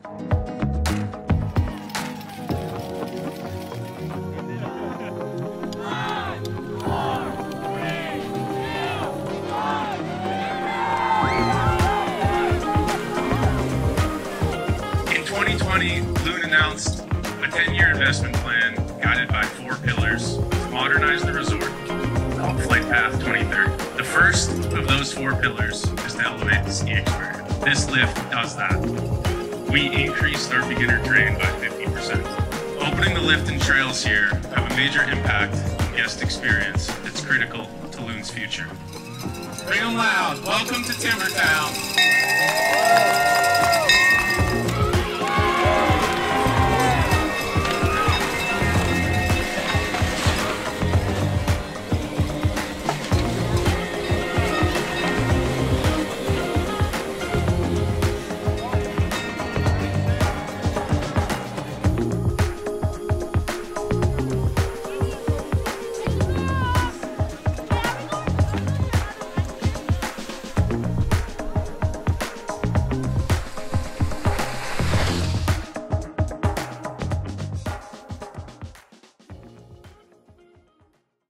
In 2020, Loon announced a 10-year investment plan guided by 4 pillars to modernize the resort, called Flight Path 2030. The first of those 4 pillars is to elevate the ski experience. This lift does that. We increased our beginner terrain by 50%. Opening the lift and trails here have a major impact on guest experience that's critical to Loon's future. Bring 'em loud. Welcome to Timbertown.